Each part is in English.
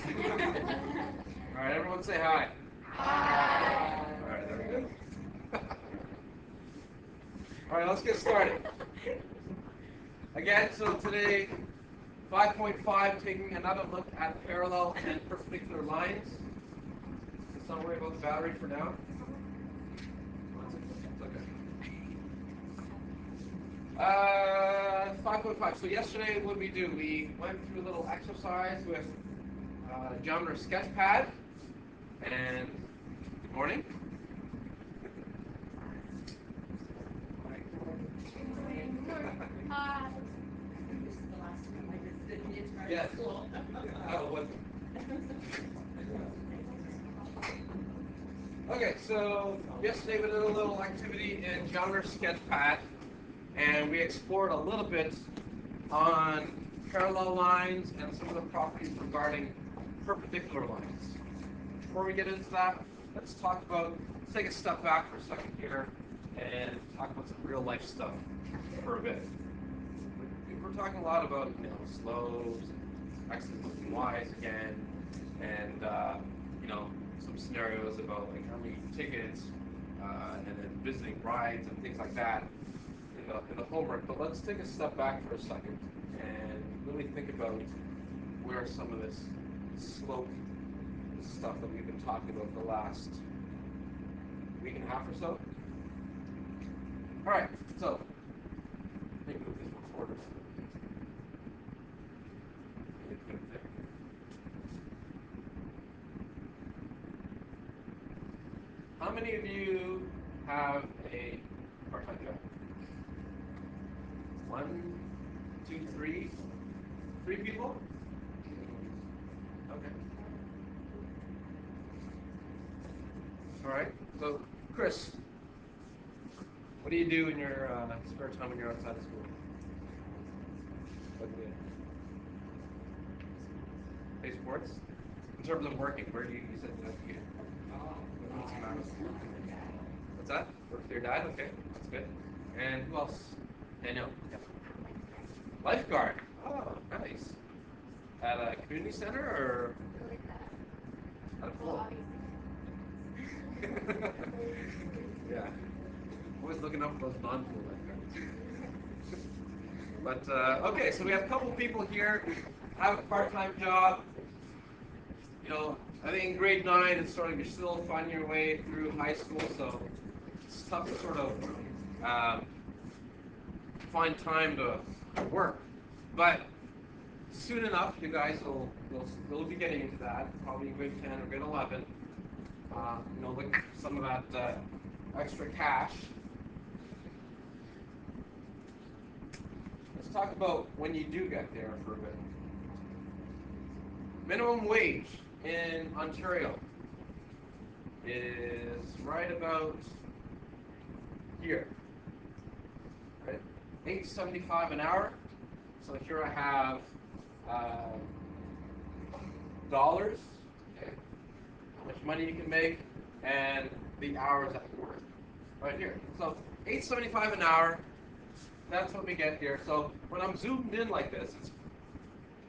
All right, everyone say hi. Hi. All right, there we go. All right, let's get started. Again, so today, 5.5, taking another look at parallel and perpendicular lines. Let's not worry about the battery for now. It's okay. 5.5. So yesterday, what did we do? We went through a little exercise with geometry sketch pad. And good morning. Hi. Yes. Oh, okay, so yesterday we did a little activity in Geometry Sketchpad, and we explored a little bit on parallel lines and some of the properties regarding perpendicular lines. Before we get into that, let's take a step back for a second here and talk about some real life stuff for a bit. We're talking a lot about slopes, x's and y's again, and some scenarios about like how many tickets and then visiting rides and things like that in the homework. But let's take a step back for a second and really think about where some of this slope stuff that we've been talking about the last week and a half or so. All right, so let me move these recorders. How many of you have a part-time job? 1, 2, 3? 3 people? Okay. All right. So, Chris, what do you do in your spare time when you're outside of school? What do you do? Play sports? In terms of working, where do you said that you what's that? Work for your dad? Okay, that's good. And who else? Daniel. Yep. Lifeguard. Oh, nice. At a community center or at a pool? Yeah. Always looking up for those non-pool lifeguards. But okay, so we have a couple people here have a part-time job. I think in grade 9 it's sort of you're still finding your way through high school, so it's tough to sort of find time to work. But soon enough, you guys will be getting into that, probably in grade 10 or grade 11. Look for some of that extra cash. Let's talk about when you do get there for a bit. Minimum wage in Ontario is right about here, right? $8.75 an hour. So here I have dollars, okay, how much money you can make, and the hours that you work, right here. So $8.75 an hour. That's what we get here. So when I'm zoomed in like this, it's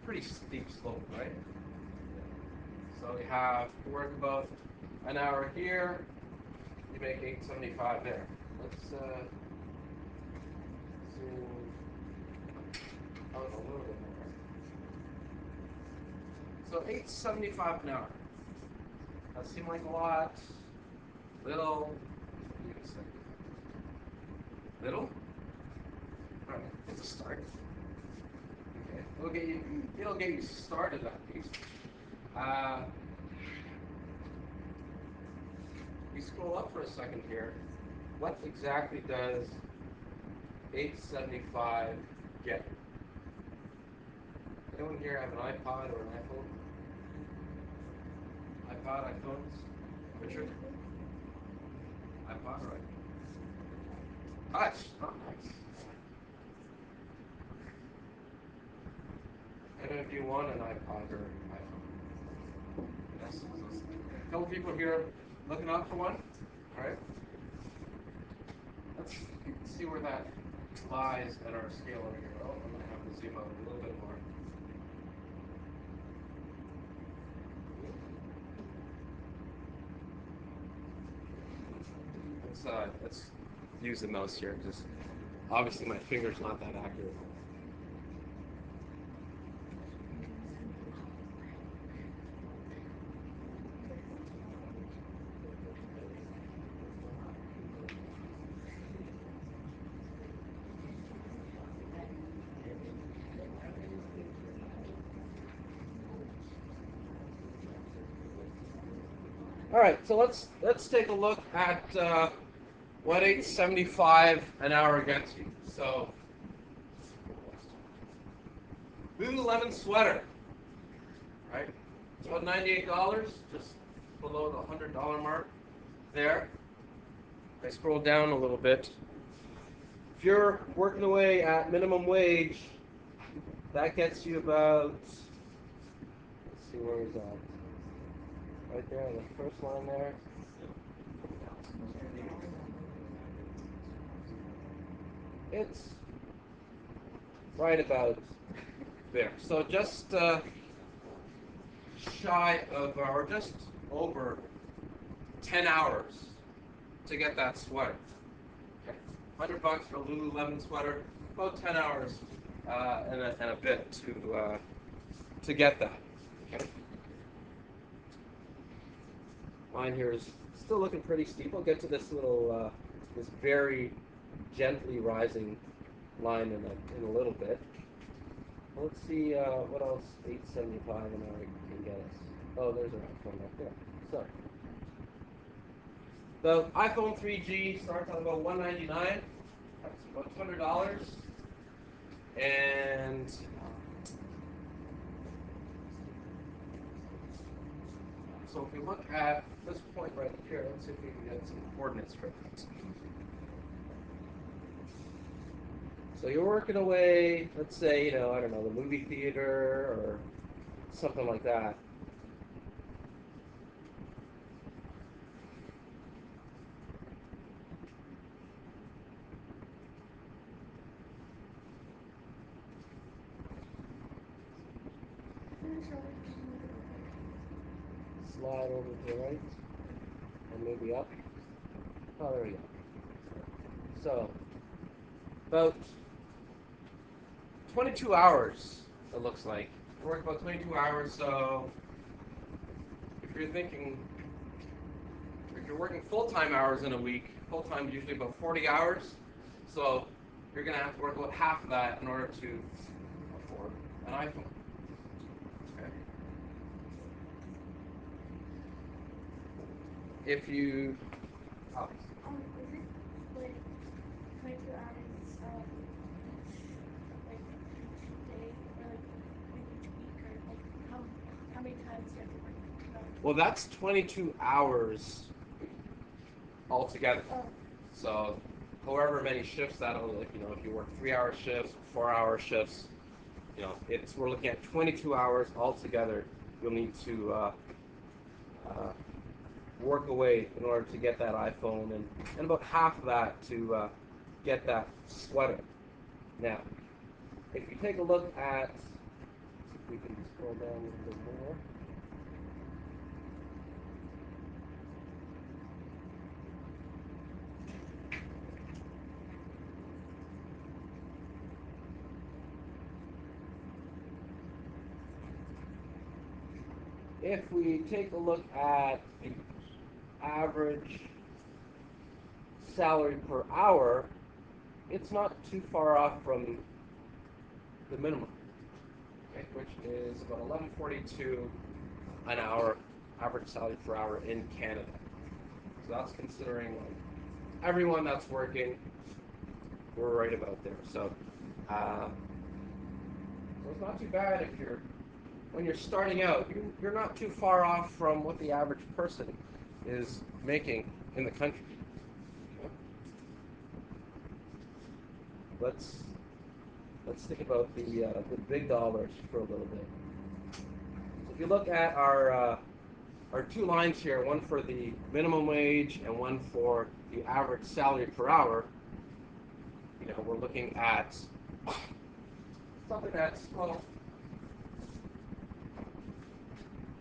pretty steep slope, right? So we have to work about an hour here. You make $8.75 there. Let's zoom out a little bit more. So $8.75 an hour. That seem like a lot? Little? Little? All right, it's a start. Okay, it'll get you started at least. We scroll up for a second here. What exactly does $8.75 get? Anyone here have an iPod or an iPhone? iPod, iPhones? Richard? iPod or iPhone? Touch. Oh, nice. Any of you want an iPod or iPhone? Yes. A couple people here looking out for one. All right. Let's see where that lies at our scale over here. Oh, I'm going to have to zoom out a little bit more. let's use the mouse here because obviously my finger's not that accurate. All right, so let's take a look at what 8.75 an hour gets you. So Lululemon sweater, right? It's about $98, just below the $100 mark there. I scroll down a little bit. If you're working away at minimum wage, that gets you about, let's see, where is that? Right there, the first line there. It's right about there. So just shy of, or just over 10 hours to get that sweater. Okay. $100 for a Lululemon sweater, about 10 hours and a bit to get that. Okay. Line here is still looking pretty steep. We'll get to this little, this very gently rising line in a little bit. Let's see what else 8.75 an hour can get us. Oh, there's an iPhone right there. So the iPhone 3G starts at about $199. That's about $200. And so if we look at this point right here, let's see if we can get some coordinates for that. So you're working away, let's say, I don't know, the movie theater or something like that. Slide over to the right and maybe up. Oh, there we go. So about 22 hours, it looks like. I work about 22 hours, so if you're thinking, if you're working full-time hours in a week, full-time is usually about 40 hours, so you're going to have to work about half of that in order to afford an iPhone. Okay. If you... Oh. Is it like 22 hours like each day or like each week or like how many times do you have to work? Well, that's 22 hours altogether. Oh. So however many shifts that'll, like, if you work 3-hour shifts, 4-hour shifts, we're looking at 22 hours altogether. You'll need to work away in order to get that iPhone, and about half of that to get that sweater. Now, if you take a look at, if we can scroll down a little bit more. If we take a look at the average salary per hour, it's not too far off from the minimum, okay, which is about $11.42 an hour, average salary per hour in Canada. So that's considering like everyone that's working, we're right about there. So it's not too bad if when you're starting out, you're not too far off from what the average person is making in the country. Let's think about the big dollars for a little bit. So if you look at our two lines here, one for the minimum wage and one for the average salary per hour, we're looking at something that's, well,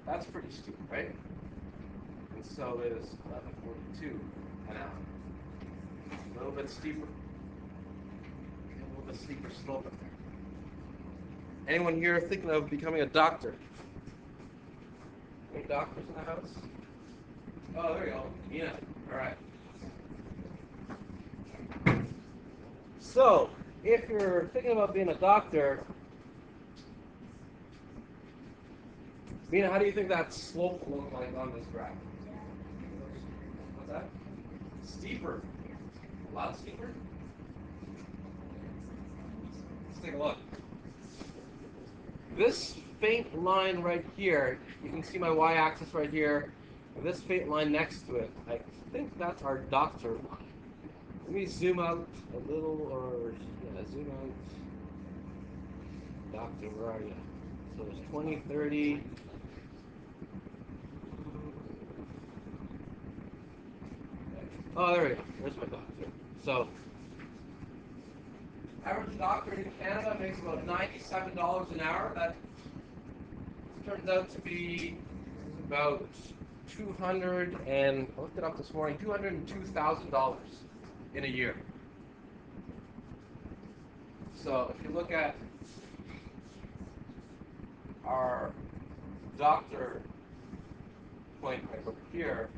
that's pretty steep, right? And so is $11.42 an hour. A little bit steeper. A little bit steeper slope up there. Anyone here thinking of becoming a doctor? Any doctors in the house? Oh, there you go. Yeah. All right. So, if you're thinking about being a doctor, Mina, how do you think that slope will look like on this graph? What's that? Steeper. A lot steeper? Let's take a look. This faint line right here, you can see my y-axis right here. This faint line next to it, I think that's our doctor line. Let me zoom out a little, or yeah, zoom out. Doctor, where are you? So there's 20, 30. Oh, there we go. There's my doctor. So, average doctor in Canada makes about $97 an hour. That turns out to be about I looked it up this morning, $202,000 in a year. So if you look at our doctor point right over here,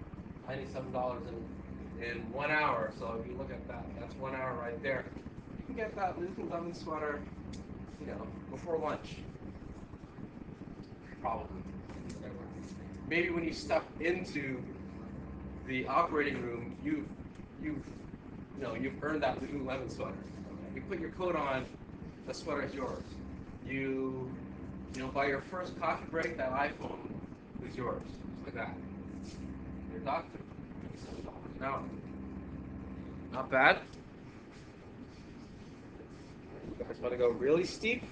$97 in 1 hour. So if you look at that, that's 1 hour right there. You can get that little lemon sweater, before lunch. Probably. Maybe when you step into the operating room, you've earned that Lululemon sweater. You put your coat on, the sweater is yours. You by your first coffee break, that iPhone is yours. Just like that. Your doctor. No. Not bad. You guys want to go really steep?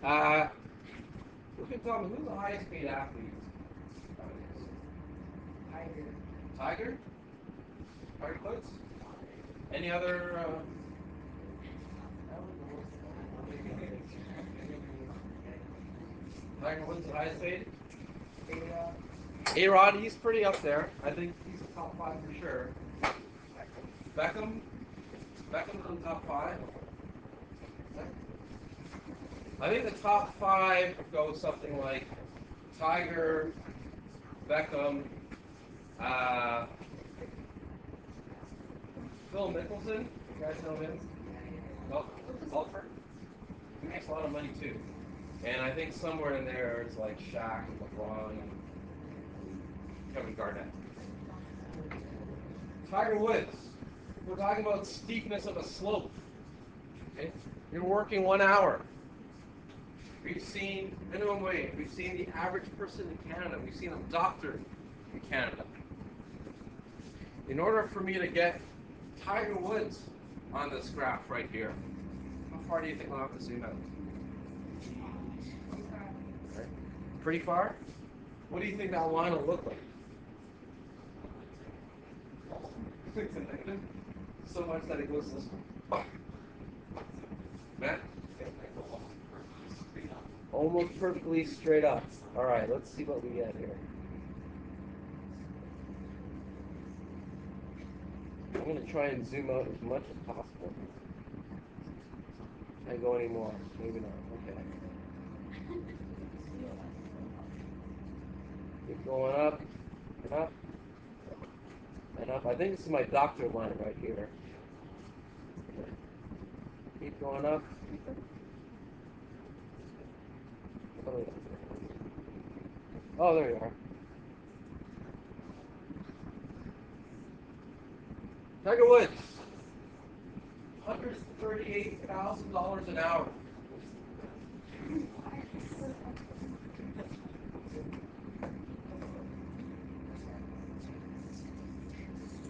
Who can tell me who's the highest paid athlete? Tiger? Tiger Woods? Any other? Tiger Woods the highest paid? A-Rod, he's pretty up there. I think he's top 5 for sure. Beckham's in the top 5. I think the top 5 goes something like Tiger, Beckham, Phil Mickelson. You guys know him? Golfer. He makes a lot of money too. And I think somewhere in there it's like Shaq and LeBron and Kevin Garnett. Tiger Woods. We're talking about steepness of a slope. Okay? You're working 1 hour. We've seen minimum wage. We've seen the average person in Canada. We've seen a doctor in Canada. In order for me to get Tiger Woods on this graph right here, how far do you think I'll have to zoom out? Right. Pretty far? What do you think that line will look like? So much that it goes this way. Matt? Almost perfectly straight up. All right, let's see what we get here. I'm going to try and zoom out as much as possible. Can't go anymore. Maybe not. Okay. Keep going up and up and up. I think this is my doctor line right here. Keep going up. Oh, there you are. Tiger Woods, $138,000 an hour.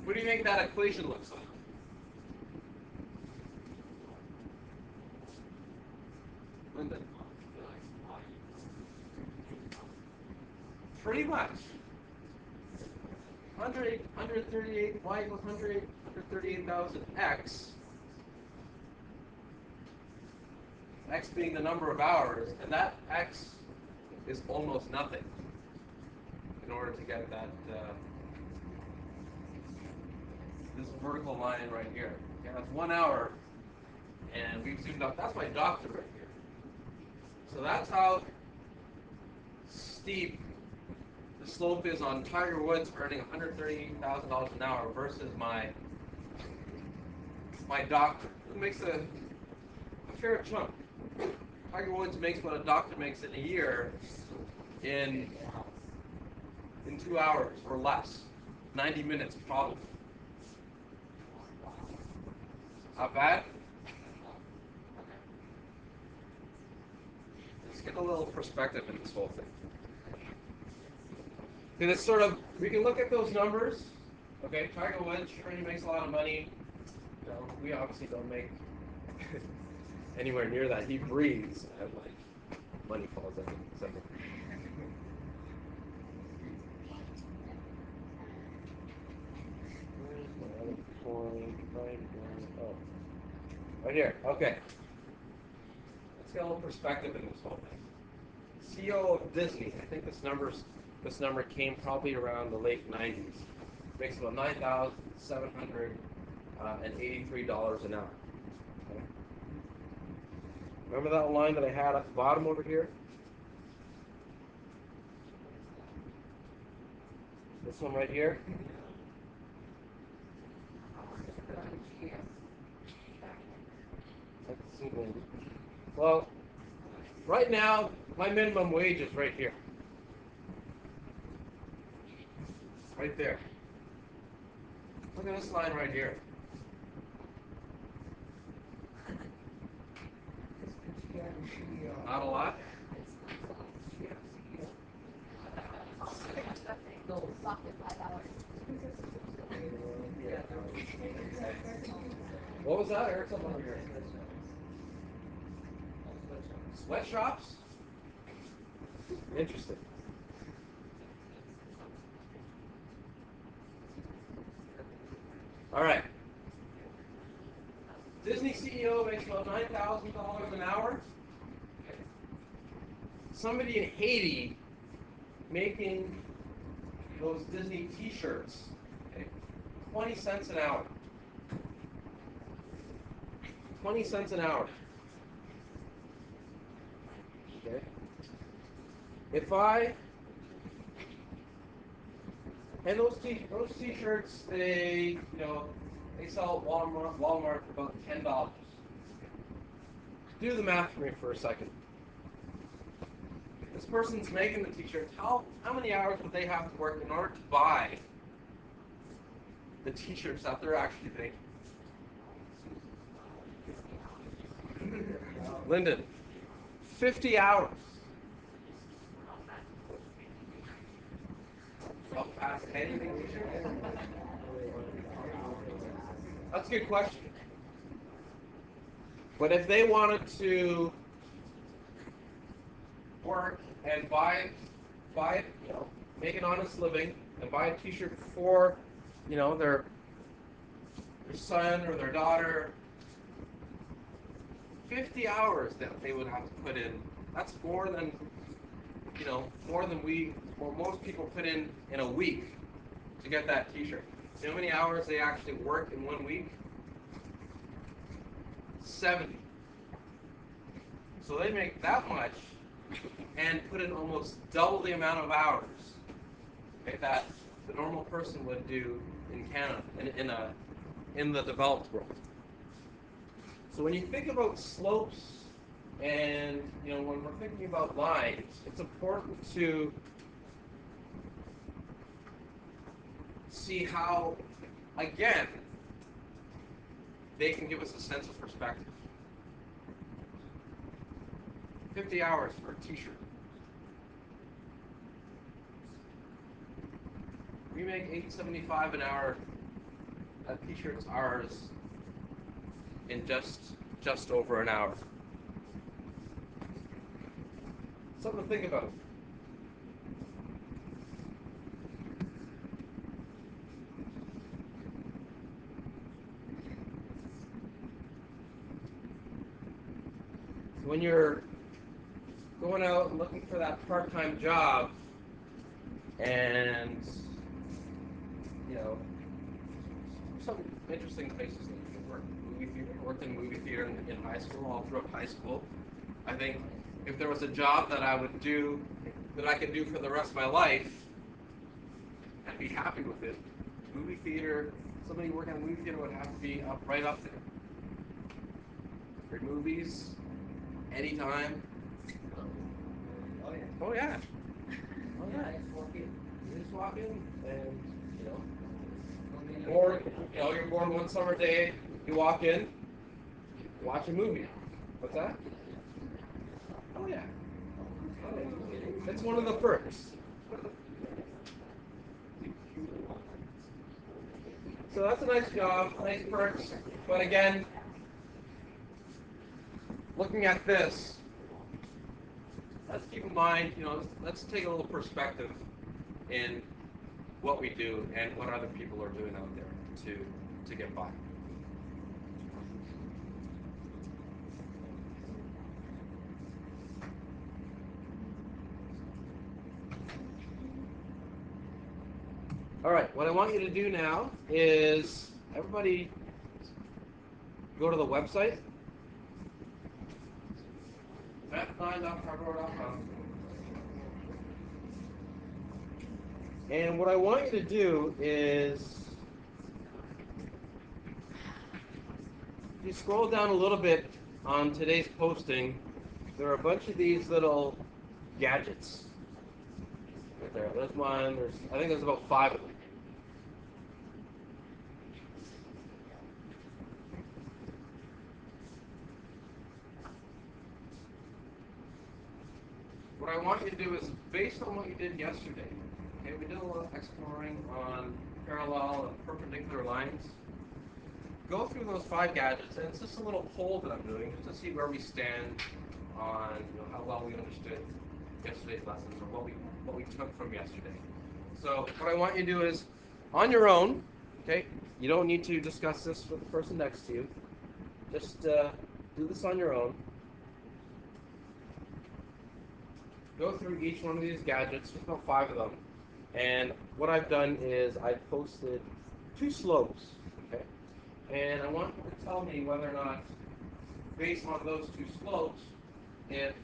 What do you think that equation looks like? Linda? Pretty much. 138, y equals 138,000 x. X being the number of hours, and that x is almost nothing in order to get that this vertical line right here. Okay, that's 1 hour, and we've zoomed up. That's my doctor right here. So that's how steep the slope is on Tiger Woods earning $130,000 an hour versus my doctor, who makes a fair chunk. Tiger Woods makes what a doctor makes in a year in 2 hours or less, 90 minutes probably. Not bad. Let's get a little perspective in this whole thing. Because it's sort of, we can look at those numbers. Okay, Tiger Woods, sure, he makes a lot of money. You know, we obviously don't make anywhere near that. He breathes and like money falls out. Something. Where's my other point? Oh, right here. Okay. Let's get a little perspective in this whole thing. CEO of Disney. I think this number came probably around the late 90s. Makes about $9,783 an hour. Okay. Remember that line that I had at the bottom over here? This one right here? Let's zoom in. Well, right now, my minimum wage is right here. Right there. Look at this line right here. Not a lot. What was that? I heard something over here. Sweatshops? Interesting. All right. Disney CEO makes about $9,000 an hour. Somebody in Haiti making those Disney T-shirts, okay, 20 cents an hour. 20 cents an hour. Okay. And those T-shirts, they sell at Walmart for about $10. Do the math for me for a second. This person's making the T-shirts. How many hours would they have to work in order to buy the T-shirts that they're actually making? Lyndon, 50 hours. That's a good question. But if they wanted to work and buy it, make an honest living and buy a T-shirt for, their son or their daughter, 50 hours that they would have to put in. That's more than most people put in a week to get that T-shirt. You know how many hours they actually work in 1 week? 70. So they make that much and put in almost double the amount of hours, okay, that the normal person would do in Canada, in the developed world. So when you think about slopes and when we're thinking about lines, it's important to see how, again, they can give us a sense of perspective. 50 hours for a T-shirt. We make $8.75 an hour. That T-shirt's ours in just over an hour. Something to think about. When you're going out and looking for that part-time job, and some interesting places that you can work. Movie theater. I worked in movie theater in high school, all throughout high school. I think if there was a job that I would do, that I could do for the rest of my life, I'd be happy with it. Movie theater, somebody working in a movie theater would have to be right up there. Great movies, anytime. Oh yeah. Oh yeah. Oh Yeah, yeah. I just walk in. You just walk in and or you're bored one summer day, you walk in, watch a movie. What's that? Oh yeah. Oh, yeah. It's one of the perks. So that's a nice job, nice perks. But again, looking at this, let's keep in mind, let's take a little perspective in what we do and what other people are doing out there to get by. All right, what I want you to do now is everybody go to the website, math9.harvard.com. And what I want you to do is, if you scroll down a little bit on today's posting, there are a bunch of these little gadgets. Right there. There's one. I think there's about 5 of them. What I want you to do is, based on what you did yesterday, okay, we did a lot of exploring on parallel and perpendicular lines. Go through those 5 gadgets, and it's just a little poll that I'm doing just to see where we stand on how well we understood yesterday's lessons or what we took from yesterday. So what I want you to do is, on your own, okay, you don't need to discuss this with the person next to you. Just do this on your own. Go through each one of these gadgets, just about 5 of them. And what I've done is I've posted 2 slopes, okay? And I want you to tell me whether or not, based on those 2 slopes, if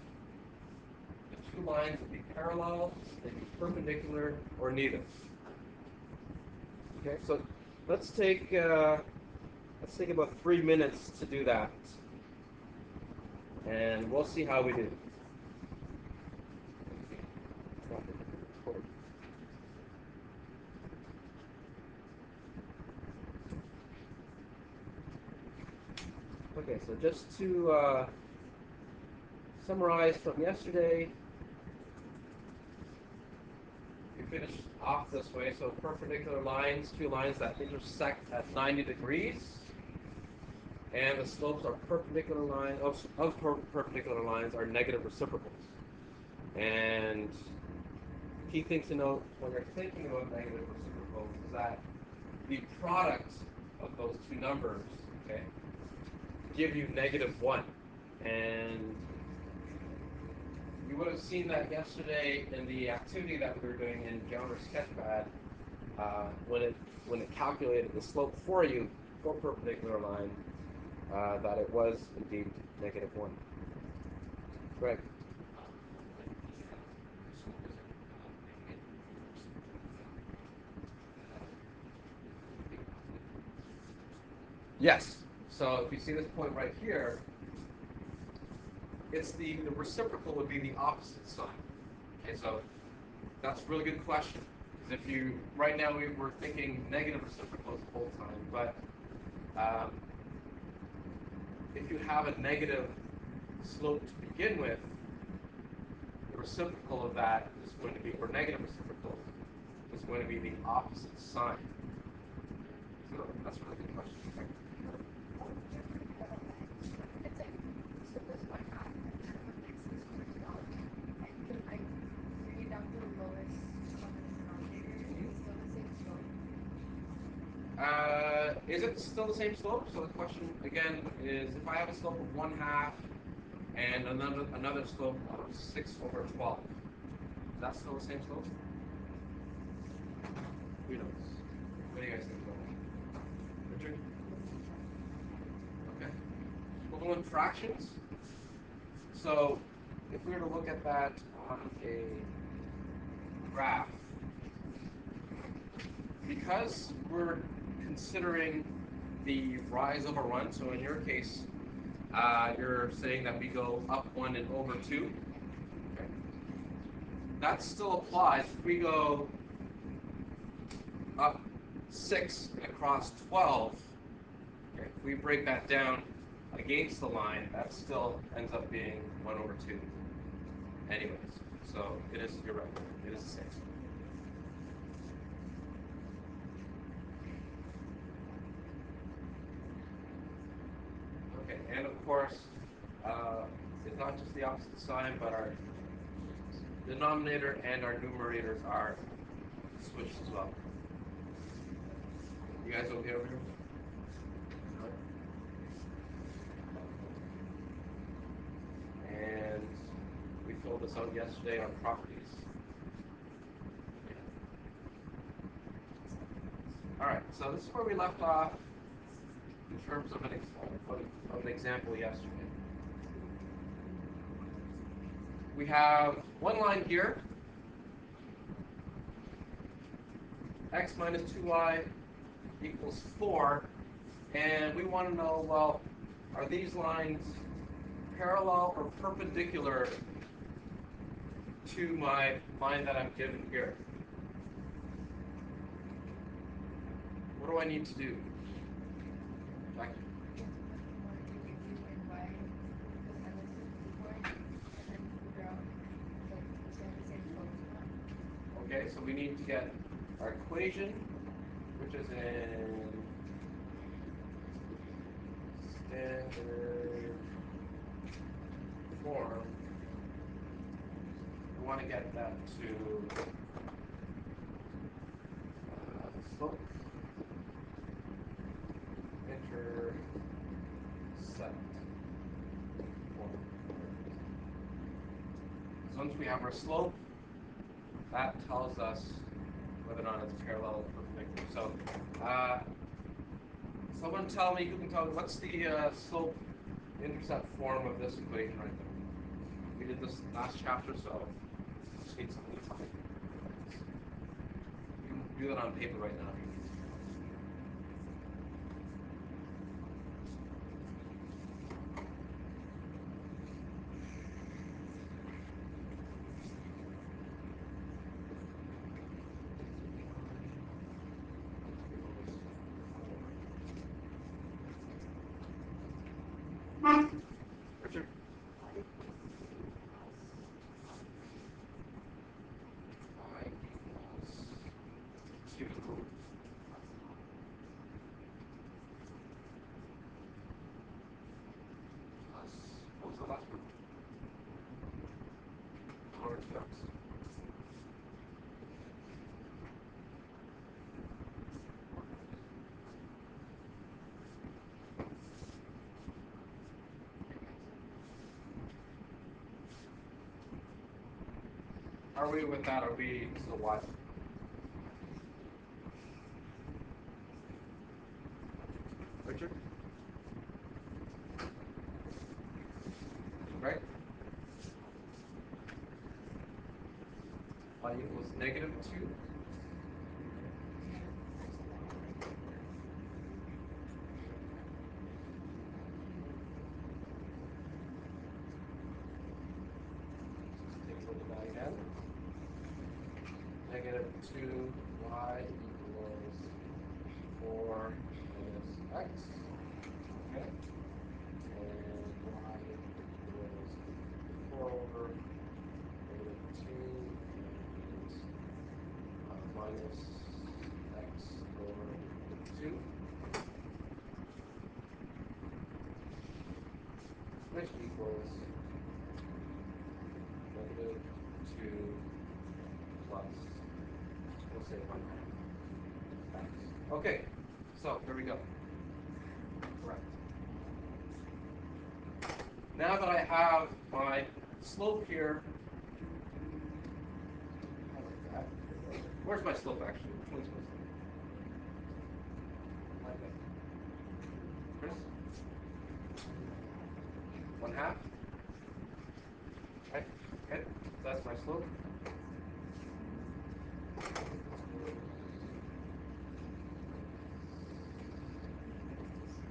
the 2 lines would be parallel, they'd be perpendicular, or neither. Okay, so let's take about 3 minutes to do that, and we'll see how we do. Okay, so just to summarize from yesterday, we finished off this way. So perpendicular lines, 2 lines that intersect at 90 degrees, and the slopes are perpendicular lines of perpendicular lines are negative reciprocals. And key things to note when you're thinking about negative reciprocals is that the product of those 2 numbers, okay, give you -1. And you would have seen that yesterday in the activity that we were doing in Geometry Sketchpad, when it calculated the slope for you for perpendicular line, that it was indeed -1. Greg. Yes. So if you see this point right here, it's the reciprocal would be the opposite sign. Okay, so that's a really good question. Because if you, right now we're thinking negative reciprocals the whole time, but if you have a negative slope to begin with, the reciprocal of that is going to be, or negative reciprocal, is going to be the opposite sign. So that's a really good question. Is it still the same slope? So the question again is, if I have a slope of 1/2 and another slope of 6/12, is that still the same slope? Who knows? What do you guys think about that? Richard? Okay. Equivalent fractions. So if we were to look at that on a graph, because we're considering the rise of a run, so in your case, you're saying that we go up 1 and over 2. Okay. That still applies if we go up 6 and across 12. Okay. If we break that down against the line, that still ends up being 1 over 2. Anyways, so it is, you're right, it is 6. Okay, and of course, it's not just the opposite sign, but our denominator and our numerators are switched as well. You guys okay over here? And we filled this out yesterday on properties. All right, so this is where we left off in terms of an example yesterday. We have one line here, x minus 2y equals 4, and we want to know, well, are these lines parallel or perpendicular to my line that I'm given here? What do I need to do? Jackie? Okay, so we need to get our equation, which is in standard form. We want to get that to slope, intercept form. So once we have our slope, that tells us whether or not it's parallel or perpendicular. So, someone tell me, who can tell me, what's the slope intercept form of this equation right there? We did this last chapter, so just need some time. You can do that on paper right now. Richard? Y equals 2 plus, what was the last one? Or 2x. Are we with that? Are we still watching? Richard? Right? Y equals -2. Take a look at that again. -2y equals 4 minus x. Okay. And y equals 4 over -2 and minus x over 2, which equals -2 plus, we'll say 1 x. Okay, so here we go. Correct. Now that I have my slope here, I like that. Where's my slope actually? Which one's my slope? 1/2. Right? Okay, that's my slope.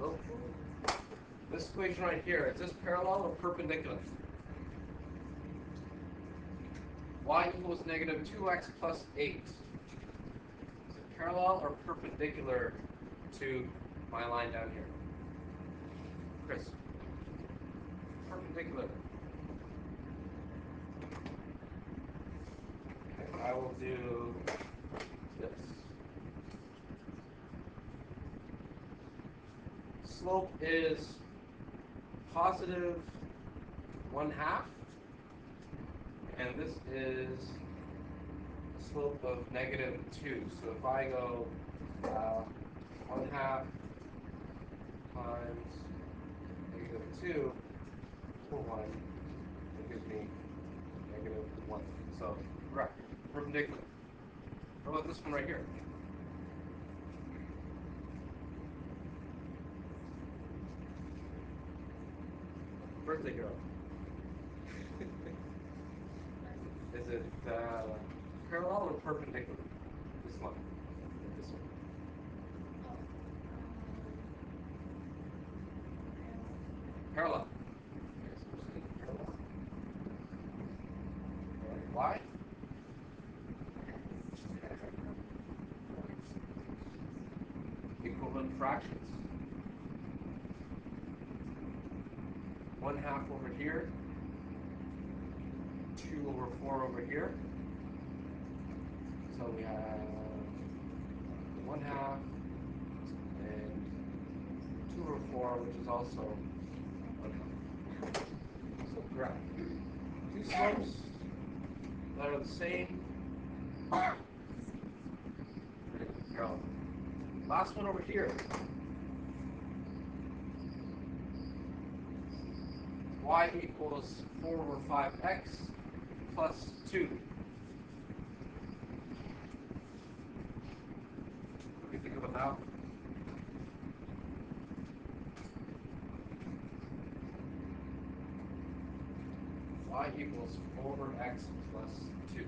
Oh. This equation right here, is this parallel or perpendicular? Y equals negative 2x plus 8. Is it parallel or perpendicular to my line down here? Chris? Perpendicular. Okay, I will do this. Slope is positive 1/2, and this is a slope of negative 2. So if I go 1/2 times negative 2 for 1, it gives me negative 1. So correct, perpendicular. What about this one right here? Birthday girl. Is it parallel or perpendicular? This one. This one. Parallel. Okay, so we're saying parallel. Why? Equivalent fractions. 1/2 over here. 2 over 4 over here. So we have 1/2 and 2 over 4, which is also 1/2. So correct. Two slopes that are the same. Parallel. Last one over here. Y equals 4 over 5x plus 2. What do you think about that? Y equals 4 over x plus 2.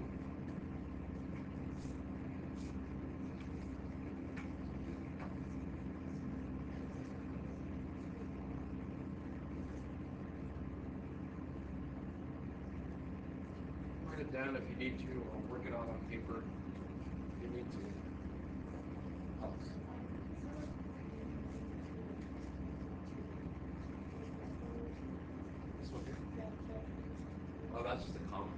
Write it down if you need to, or work it out on paper if you need to. Helps. This one here? Oh, that's just a comma.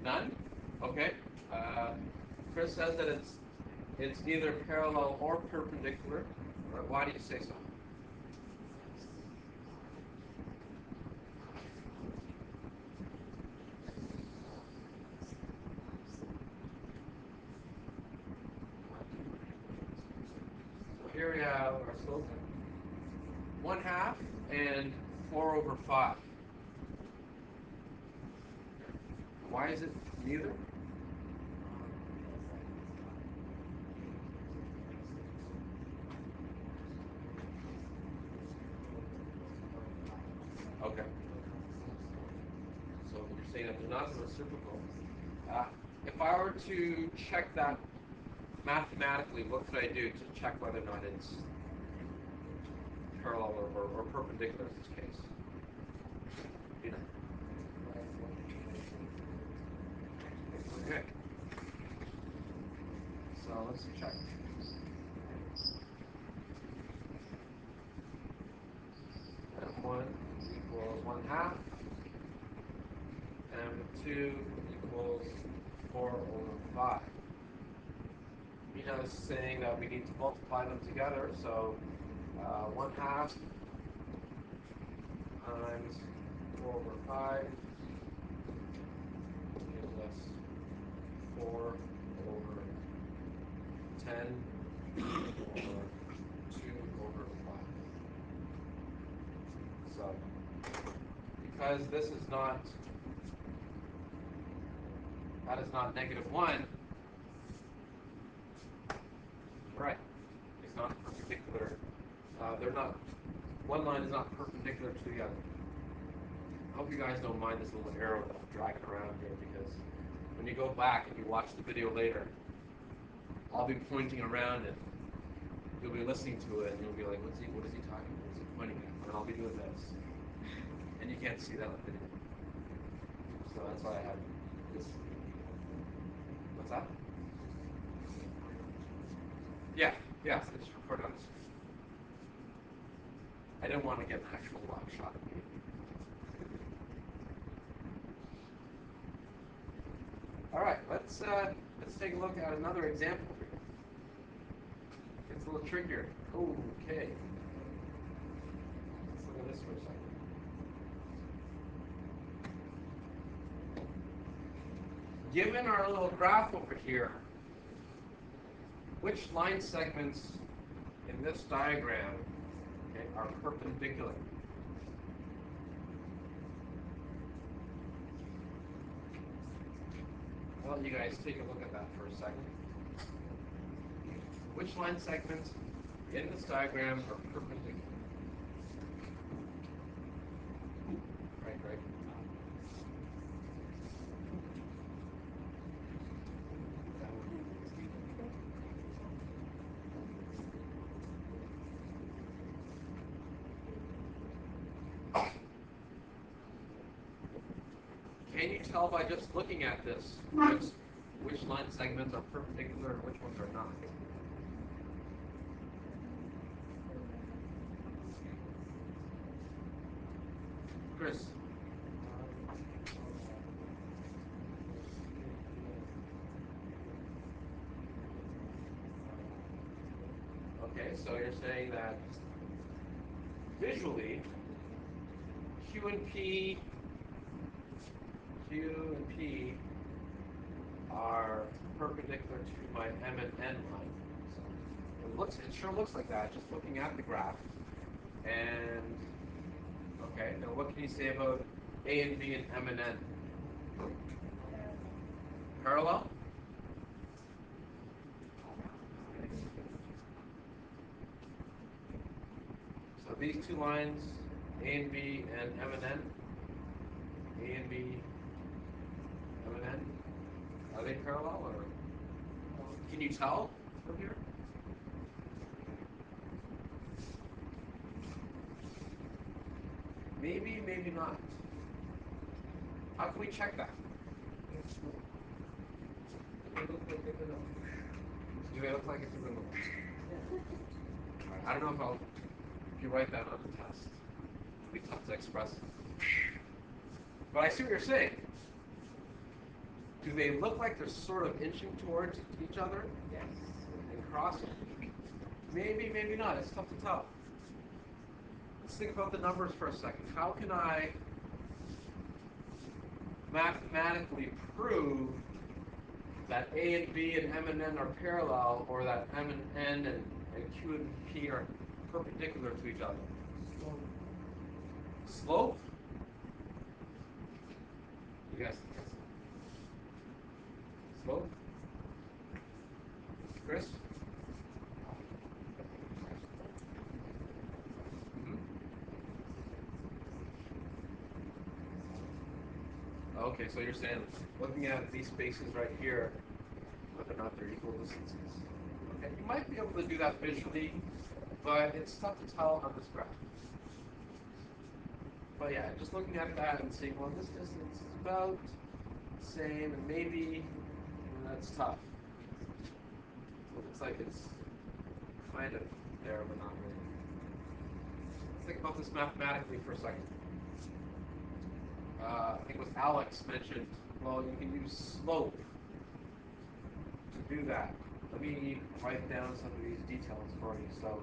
None? Okay. Chris says that it's either parallel or perpendicular. Why do you say so? So here we have our slope. 1/2 and 4 over 5. Why is it neither? Okay. So you're saying that they're not the reciprocal. If I were to check that mathematically, what could I do to check whether or not it's parallel or perpendicular in this case? You know. Okay. So let's check. M1 equals 1/2. M2 equals 4 over 5. Mina is saying that we need to multiply them together, so 1/2 times 4 over 5 gives us 4 over 10 or 2 over 5. So, because this is not, that is not -1, right, it's not perpendicular. They're not. One line is not perpendicular to the other. I hope you guys don't mind this little arrow that I'm dragging around here, because when you go back and you watch the video later, I'll be pointing around and you'll be listening to it and you'll be like, what is he talking about? What is he pointing at? And I'll be doing this. And you can't see that on video. So that's why I have this. What's that? Yeah, it's recorded on the screen. I didn't want to get an actual live shot of me. All right, let's take a look at another example here. It's a little trickier. Okay. Let's look at this for a second. Given our little graph over here, which line segments in this diagram, okay, are perpendicular? I'll let you guys take a look at that for a second. Which line segments in this diagram are perpendicular? Right. Can you tell by just looking at this which line segments are perpendicular and which ones are not? Chris? Okay, so you're saying that visually, Q and P are perpendicular to my M and N line. So it sure looks like that just looking at the graph. And okay, now what can you say about A and B and M and N? Parallel? So these two lines, A and B and M and N, A and B, M and N, are they parallel, or can you tell from here? Maybe, maybe not. How can we check that? Do they look like it's a little? Alright, I don't know if you write that on the test, it'll be tough to express. But I see what you're saying. Do they look like they're sort of inching towards each other? Yes. And crossing? Maybe, maybe not. It's tough to tell. Let's think about the numbers for a second. How can I mathematically prove that A and B and M and N are parallel, or that M and N and Q and P are perpendicular to each other? Slope? You guys think that's slope? Chris? Okay, so you're saying, looking at these spaces right here, whether or not they're equal distances. Okay, you might be able to do that visually, but it's tough to tell on this graph. But yeah, just looking at that and seeing, well, this distance is about the same, and maybe that's tough. So it looks like it's kind of there, but not really. Let's think about this mathematically for a second. I think it was Alex mentioned, well, you can use slope to do that. Let me write down some of these details for you. So,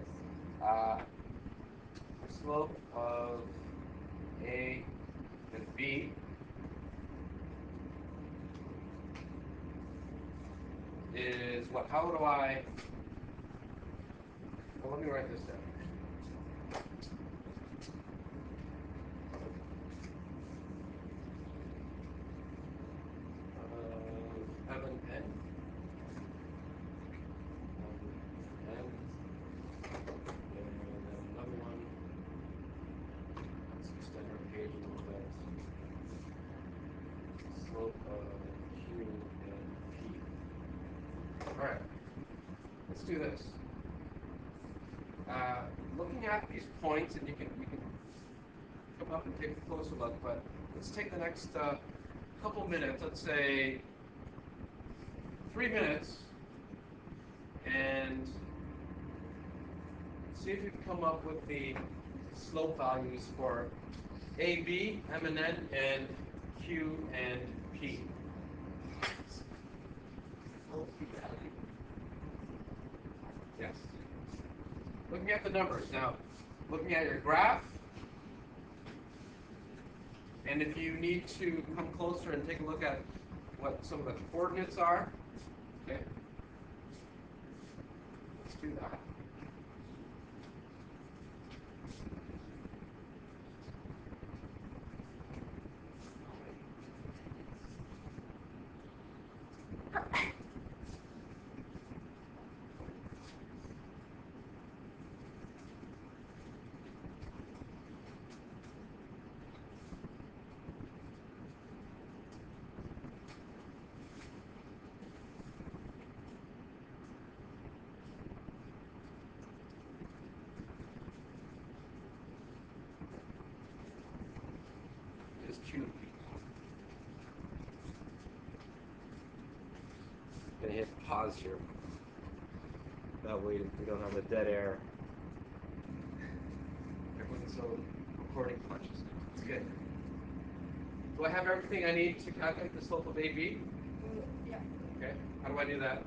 slope of A and B is what? How do I? Well, let me write this down. M and N. do this. Looking at these points, and you can come up and take a closer look, but let's take the next couple minutes, let's say 3 minutes, and see if you can come up with the slope values for A, B, M and N, and Q and P. Yes. Looking at the numbers now, looking at your graph, and if you need to come closer and take a look at what some of the coordinates are, okay, let's do that. Just Q. Gonna hit pause here. That way we don't have a dead air. Everyone's so recording conscious. It's good. Do I have everything I need to calculate the slope of AB? Yeah. Okay. How do I do that?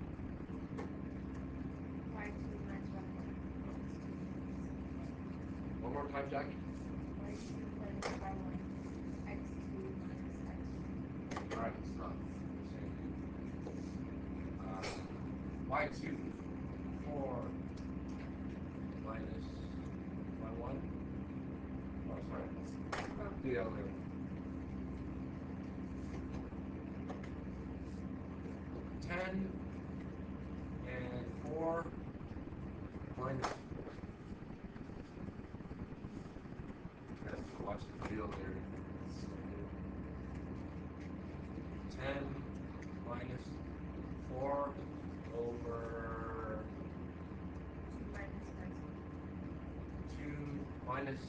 Y2 minus One more time, Jackie. Y2 minus Y1. X2 minus X1. All right. Stop. Y2 4 minus Y1. Oh, sorry. Let's do the other way. 10 and 4 minus. Watch the video there. 10 minus 4 over 2 minus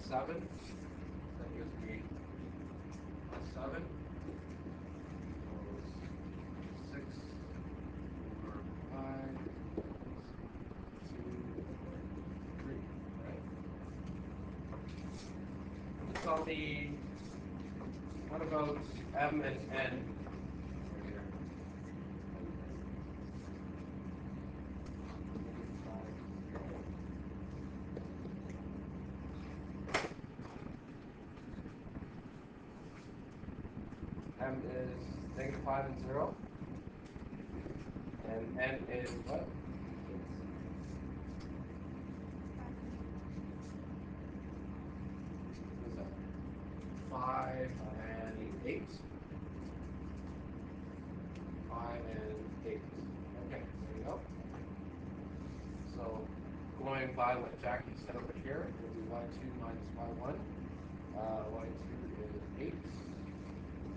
7. That gives me 7. 6 over 5. 2 over 3. Right? Let's on the. What about M and N? M is -5 and 0. And N is what? What is that? 5 and 8. 5 and 8. Okay, there we go. So going by what Jackie said over here, it will be y2 minus y1. Y2 is 8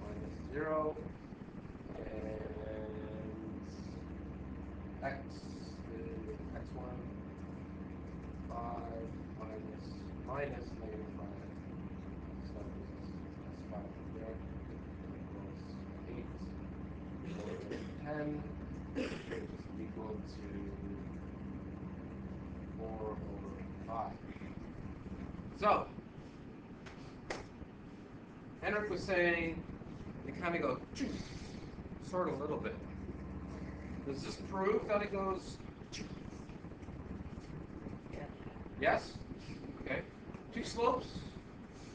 minus 0. And x is x1, 5 minus -5. So that's 5 there. Equals 8 over 10, which is equal to 4 over 5. So, Henrik was saying they kind of go sort of a little bit. Does this prove that it goes? Yeah. Yes? Okay. 2 slopes,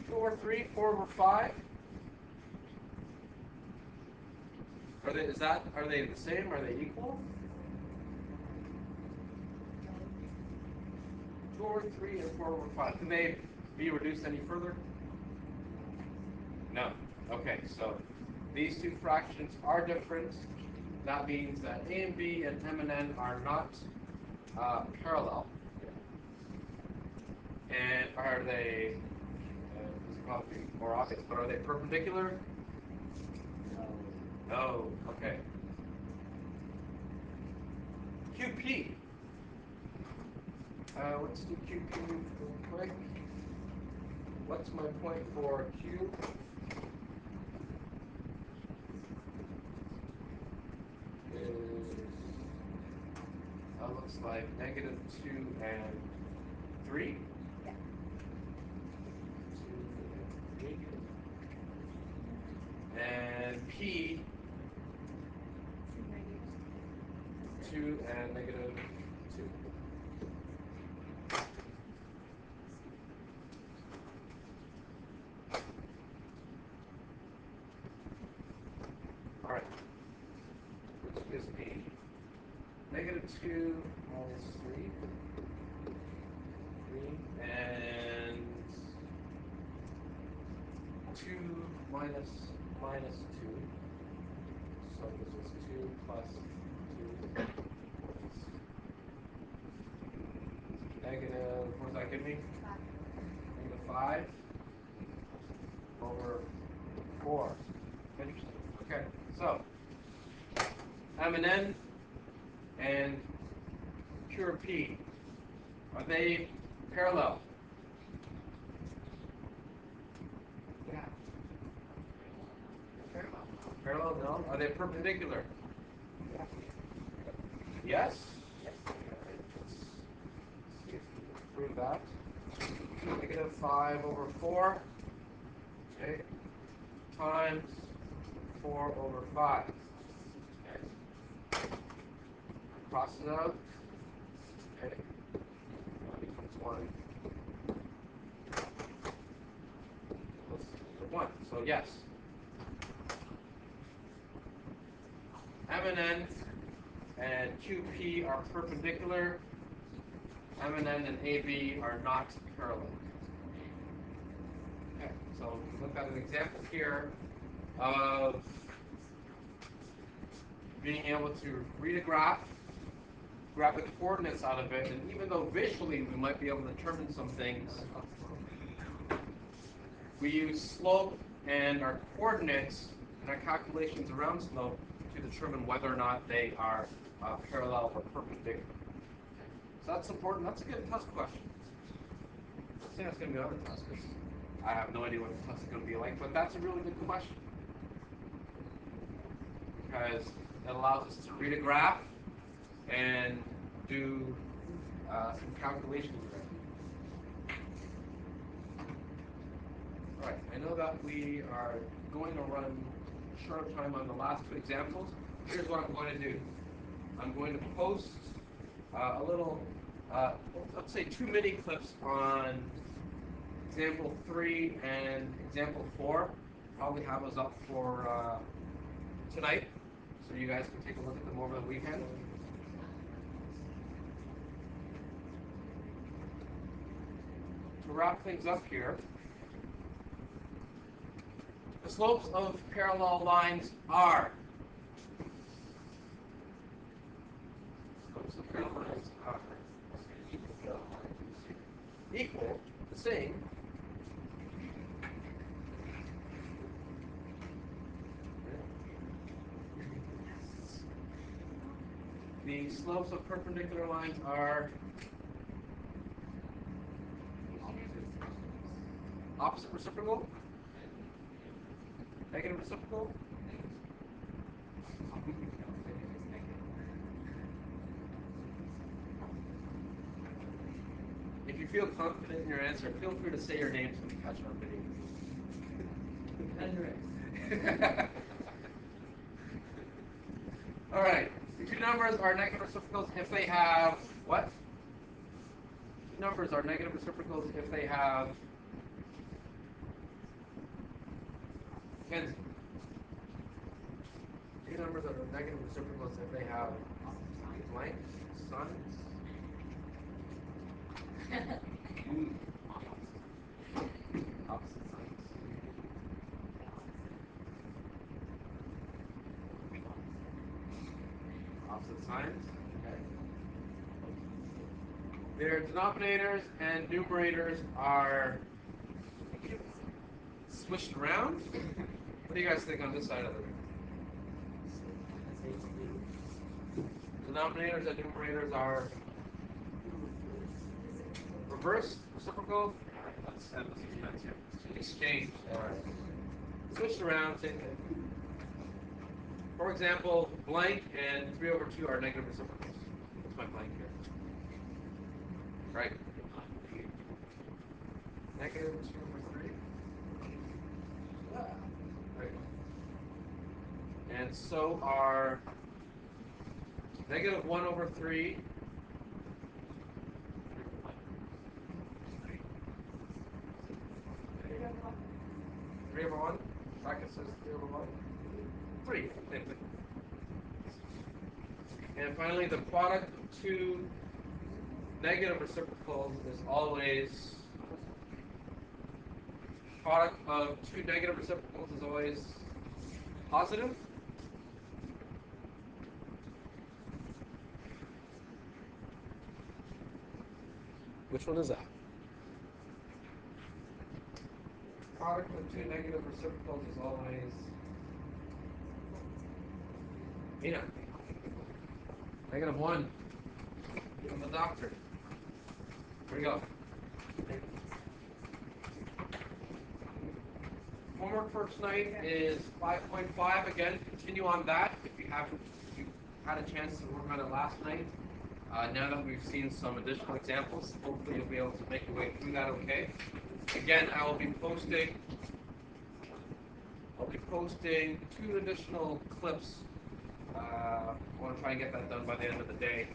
2 over 3, 4 over 5. Are they the same? Are they equal? 2 over 3 and 4 over 5. Can they be reduced any further? No. Okay, so these two fractions are different. That means that A and B and M and N are not parallel. And are they, this is probably more obvious, but are they perpendicular? No. Okay. Q Let's do QP real quick. What's my point for Q? That looks like -2 and 3. Yeah. 2 and 3. And P, 2 and -2. All right, which gives me -2 minus 3, 3, and 2 minus 2. So this is 2 plus 2. Negative, what does that give me? -5 over 4. Interesting. Okay, so M and pure P, are they parallel? Yeah. Parallel. Parallel, no. Are they perpendicular? Yeah. Yes? Yes. Let's see if we can prove that. -5 over 4. Okay. Times 4 over 5. Okay. Cross it out. Okay. Becomes 1. Plus 1. So yes. M and QP are perpendicular. M and AB are not parallel. Okay, so we look at an example here of being able to read a graph, grab the coordinates out of it, and even though visually we might be able to determine some things, we use slope and our coordinates and our calculations around slope to determine whether or not they are parallel or perpendicular. So that's important. That's a good test question. I think that's going to be another test because I have no idea what the test is going to be like, but that's a really good question because it allows us to read a graph and do some calculations with it. All right, I know that we are going to run short of time on the last 2 examples. Here's what I'm going to do. I'm going to post a little, let's say 2 mini clips on example 3 and example 4. Probably have those up for tonight, so you guys can take a look at them over the weekend. To wrap things up here, the slopes of parallel lines are equal, the same, the slopes of perpendicular lines are opposite reciprocal, negative reciprocal. If you feel confident in your answer, feel free to say your name so we can catch it on video. All right. The 2 numbers are negative reciprocals if they have what? 2 numbers are negative reciprocals if they have Kenzie. 2 numbers are negative reciprocals if they have blank signs. Opposite signs. Opposite signs. Okay. Their denominators and numerators are switched around. What do you guys think on this side of the room? Denominators and numerators are reverse reciprocal, that's expensive. Exchange. Alright. Switch around, same thing. For example, blank and 3 over 2 are negative reciprocals. That's my blank here. Right. Negative 2 over 3. Right. And so are negative 1 over 3. 3 over 1. Bracket says 3 over 1. 3. Same thing. And finally, the product of two negative reciprocals is always positive. Which one is that? Product of two negative reciprocals is always negative 1 from the doctor. Here we go. Homework for tonight is 5.5. Again, continue on that if you had a chance to work on it last night. Now that we've seen some additional examples, hopefully you'll be able to make your way through that okay. Again, I will be posting 2 additional clips. I want to try and get that done by the end of the day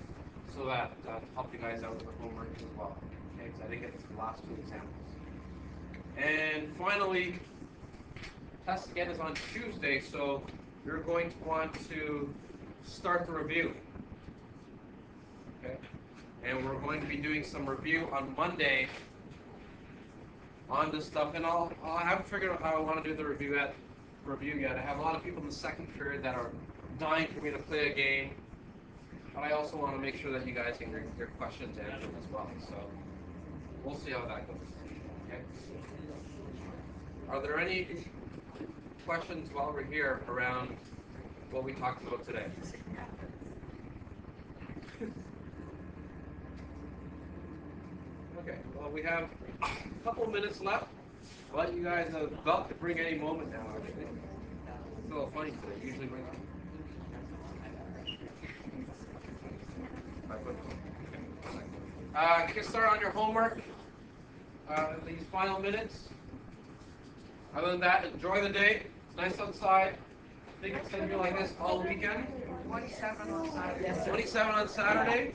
so that to help you guys out with the homework as well. Okay, because I didn't get to the last 2 examples. And finally, test again is on Tuesday, so you're going to want to start the review. Okay? And we're going to be doing some review on Monday on this stuff, and I haven't figured out how I want to do the review yet. I have a lot of people in the second period that are dying for me to play a game, but I also want to make sure that you guys can get your questions answered as well. So we'll see how that goes. Okay? Are there any questions while we're here around what we talked about today? Okay, well, we have a couple minutes left, but you guys are about to bring any moment now, actually. It's a little funny today. Usually bring get started on your homework these final minutes. Other than that, enjoy the day. It's nice outside. I think it's going to be like this all weekend. 27 on Saturday. 27 on Saturday.